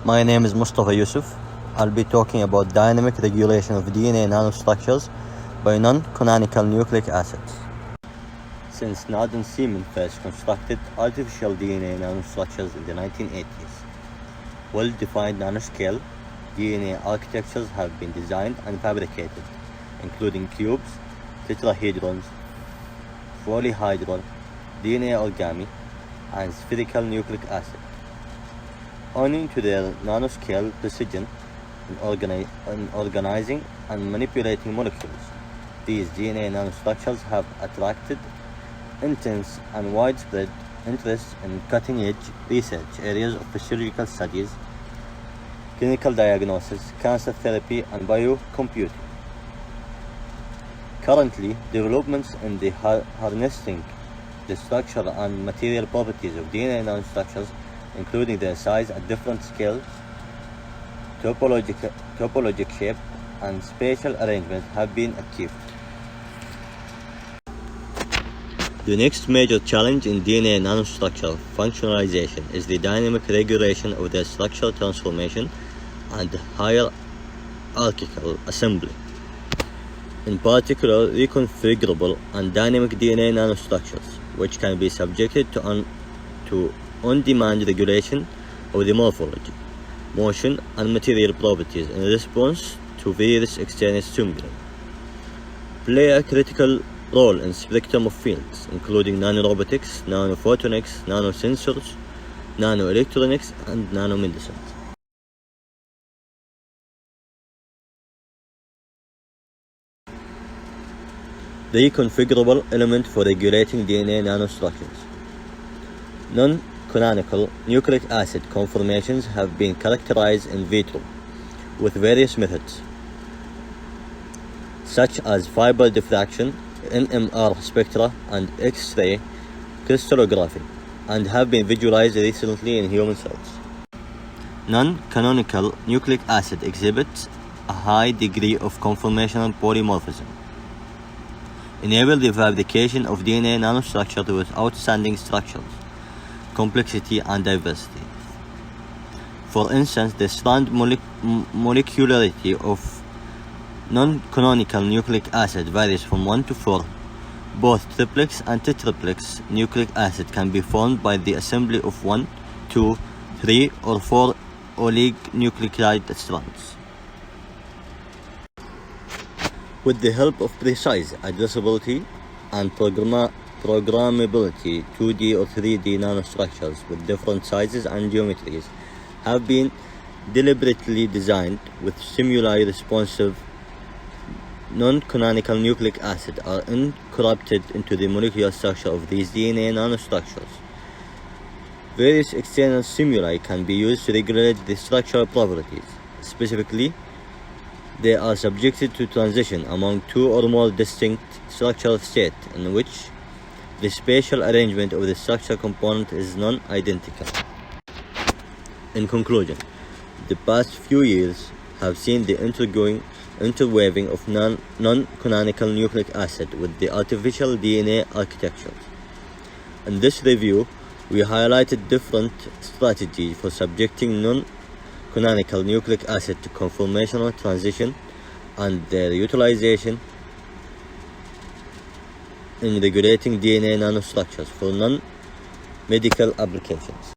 My name is Mustafa Yusuf. I'll be talking about dynamic regulation of DNA nanostructures by non-canonical nucleic acids. Since Nad and Seaman first constructed artificial DNA nanostructures in the 1980s, well-defined nanoscale DNA architectures have been designed and fabricated, including cubes, tetrahedrons, polyhedral, DNA origami, and spherical nucleic acid. Owing to their nanoscale precision in organizing and manipulating molecules, these DNA nanostructures have attracted intense and widespread interest in cutting-edge research areas of physiological studies, clinical diagnosis, cancer therapy, and biocomputing. Currently, developments in the harnessing the structure and material properties of DNA nanostructures, including their size at different scales, topologic shape, and spatial arrangement, have been achieved. The next major challenge in DNA nanostructure functionalization is the dynamic regulation of their structural transformation and hierarchical assembly. In particular, reconfigurable and dynamic DNA nanostructures, which can be subjected to on-demand regulation of the morphology, motion, and material properties in response to various external stimuli, play a critical role in spectrum of fields, including nanorobotics, nanophotonics, nanosensors, nanoelectronics, and nanomedicine. The reconfigurable element for regulating DNA nanostructures. Non-canonical nucleic acid conformations have been characterized in vitro with various methods, such as fiber diffraction, NMR spectra, and X-ray crystallography, and have been visualized recently in human cells. Non-canonical nucleic acid exhibits a high degree of conformational polymorphism, enable the fabrication of DNA nanostructures with outstanding structures, complexity, and diversity. For instance, the strand molecularity of non-canonical nucleic acid varies from 1 to 4. Both triplex and tetraplex nucleic acid can be formed by the assembly of 1, 2, 3, or 4 oligonucleotide strands. With the help of precise addressability and programmability, 2D or 3D nanostructures with different sizes and geometries have been deliberately designed with stimuli responsive. Non-canonical nucleic acid are incorporated into the molecular structure of these DNA nanostructures. Various external stimuli can be used to regulate the structural properties. Specifically, they are subjected to transition among two or more distinct structural states in which the spatial arrangement of the structural component is non-identical. In conclusion, the past few years have seen the interweaving of non-canonical nucleic acid with the artificial DNA architectures. In this review, we highlighted different strategies for subjecting non-canonical nucleic acid to conformational transition and their utilization in regulating DNA nanostructures for non-medical applications.